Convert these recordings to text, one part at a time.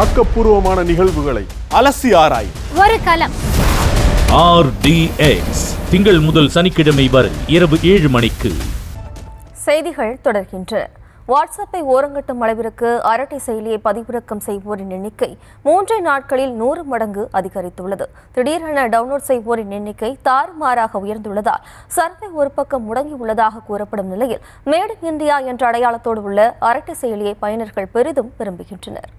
ஆக்கப்பூர்வமான நிகழ்வுகளை அலசி ஆராய் ஒரு களம். RDX திங்கள் முதல் சனிக்கிழமை வரை இரவு 7 மணிக்கு. செய்திகள் தொடர்கின்றன. வாட்ஸ்அப்பை ஓரங்கட்டும் அளவிற்கு அரட்டை செயலியை பதிவிறக்கம் செய்வோரின் எண்ணிக்கை 3 நாட்களில் 100 மடங்கு அதிகரித்துள்ளது. திடீரென டவுன்லோட் செய்வோரின் எண்ணிக்கை தாறுமாறாக உயர்ந்துள்ளதால் சர்வே ஒரு பக்கம் முடங்கியுள்ளதாக கூறப்படும் நிலையில் மேட் இன் இந்தியா என்ற அடையாளத்தோடு உள்ள அரட்டை செயலியை பயனர்கள் பெரிதும் விரும்புகின்றனர்.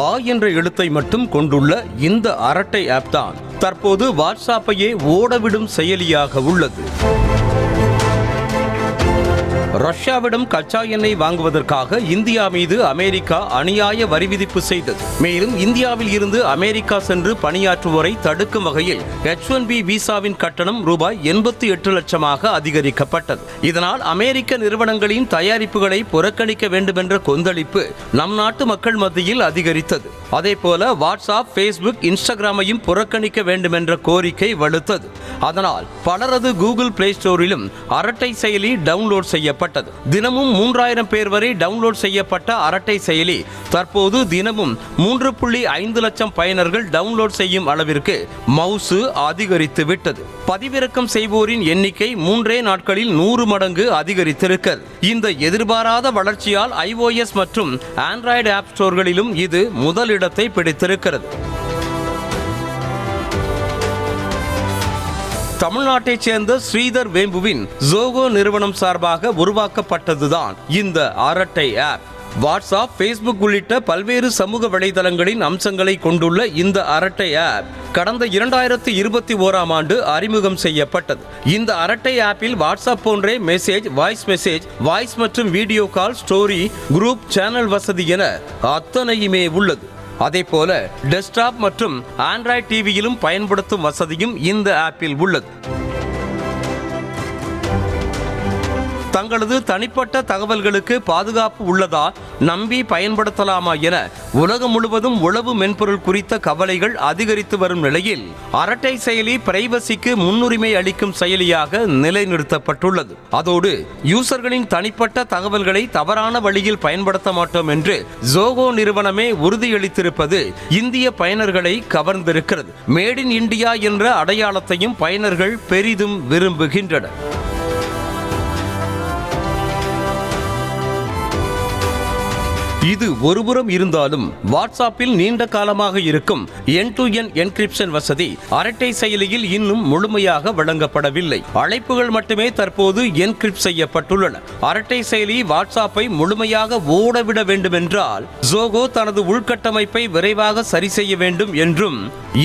ஆ என்ற எழுத்தை மட்டும் கொண்டுள்ள இந்த அரட்டை ஆப் தான் தற்போது வாட்ஸ்அப்பையே ஓடவிடும் செயலியாக உள்ளது. ரஷ்யாவிடம் கச்சா எண்ணெய் வாங்குவதற்காக இந்தியா மீது அமெரிக்கா அநியாய வரி விதிப்பு செய்தது. மேலும் இந்தியாவில் இருந்து அமெரிக்கா சென்று பணியாற்றுவோரை தடுக்கும் வகையில் H1B விசாவின் கட்டணம் ரூபாய் 88 லட்சமாக அதிகரிக்கப்பட்டது. இதனால் அமெரிக்க நிறுவனங்களின் தயாரிப்புகளை புறக்கணிக்க வேண்டும் என்ற கொந்தளிப்பு நம் நாட்டு மக்கள் மத்தியில் அதிகரித்தது. அதேபோல வாட்ஸ்அப், ஃபேஸ்புக், இன்ஸ்டாகிராமையும் புறக்கணிக்க வேண்டும் என்ற கோரிக்கை வலுத்தது. அதனால் பலரது கூகுள் பிளே ஸ்டோரிலும் அரட்டை செயலி டவுன்லோட் செய்யப்பட்டது. தினமும் 3000 பேர் வரை டவுன்லோட் செய்யப்பட்ட அரட்டை செயலி தற்போது தினமும் 3.5 லட்சம் பயனர்கள் டவுன்லோட் செய்யும் அளவிற்கு மவுசு அதிகரித்து விட்டது. பதிவிறக்கம் செய்வோரின் எண்ணிக்கை 3 நாட்களில் 100 மடங்கு அதிகரித்திருக்கிறது. இந்த எதிர்பாராத வளர்ச்சியால் iOS மற்றும் ஆண்ட்ராய்டு ஆப் ஸ்டோர்களிலும் இது முதலிடத்தை பிடித்திருக்கிறது. தமிழ்நாட்டைச் சேர்ந்த ஸ்ரீதர் வேம்புவின் ஜோகோ நிறுவனம் சார்பாக உருவாக்கப்பட்டதுதான் இந்த அரட்டை ஆப். வாட்ஸ்அப், ஃபேஸ்புக் உள்ளிட்ட பல்வேறு சமூக வலைதளங்களின் அம்சங்களை கொண்டுள்ள இந்த அரட்டை ஆப் கடந்த 2021ஆம் ஆண்டு அறிமுகம் செய்யப்பட்டது. இந்த அரட்டை ஆப்பில் வாட்ஸ்அப் போன்றே மெசேஜ், வாய்ஸ் மற்றும் video call, story, group, channel வசதி என அத்தனையுமே உள்ளது. அதேபோல டெஸ்க்டாப் மற்றும் ஆண்ட்ராய்டு டிவியிலும் பயன்படுத்தும் வசதியும் இந்த ஆப்பில் உள்ளது. தங்களது தனிப்பட்ட தகவல்களுக்கு பாதுகாப்பு உள்ளதா, நம்பி பயன்படுத்தலாமா என உலகம் முழுவதும் உளவு மென்பொருள் குறித்த கவலைகள் அதிகரித்து வரும் நிலையில் அரட்டை செயலி பிரைவசிக்கு முன்னுரிமை அளிக்கும் செயலியாக நிலைநிறுத்தப்பட்டுள்ளது. அதோடு யூசர்களின் தனிப்பட்ட தகவல்களை தவறான வழியில் பயன்படுத்த மாட்டோம் என்று ஜோகோ நிறுவனமே உறுதியளித்திருப்பது இந்திய பயனர்களை கவர்ந்திருக்கிறது. மேட் இன் இந்தியா என்ற அடையாளத்தையும் பயனர்கள் பெரிதும் விரும்புகின்றனர். இது ஒருபுறம் இருந்தாலும் வாட்ஸ்அப்பில் நீண்ட காலமாக இருக்கும் end-to-end என்கிரிப்ஷன் வசதி அரட்டை செயலியில் இன்னும் முழுமையாக வழங்கப்படவில்லை. அழைப்புகள் மட்டுமே தற்போது என்கிரிப்ட் செய்யப்பட்டுள்ளன. அரட்டை செயலி வாட்ஸ்அப்பை முழுமையாக ஓடவிட வேண்டும் என்றால் ஜோகோ தனது உள்கட்டமைப்பை விரைவாக சரி செய்ய வேண்டும் என்றும்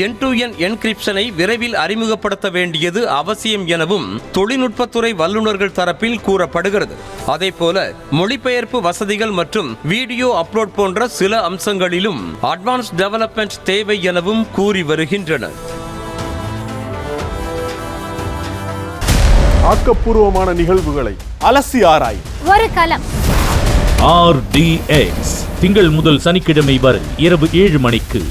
end-to-end என்கிரிப்ஷனை விரைவில் அறிமுகப்படுத்த வேண்டியது அவசியம் எனவும் தொழில்நுட்பத்துறை வல்லுநர்கள் தரப்பில் கூறப்படுகிறது. அதேபோல மொழிபெயர்ப்பு வசதிகள் மற்றும் வீடியோ அப்லோட் போன்ற சில அம்சங்களிலும் அட்வான்ஸ் டெவலப்மெண்ட் தேவை எனவும் கூறி வருகின்றனர். ஆக்கப்பூர்வமான நிகழ்வுகளை அலசி ஆராய் ஒரு களம். RDX திங்கள் முதல் சனிக்கிழமை வரை இரவு 7 மணிக்கு.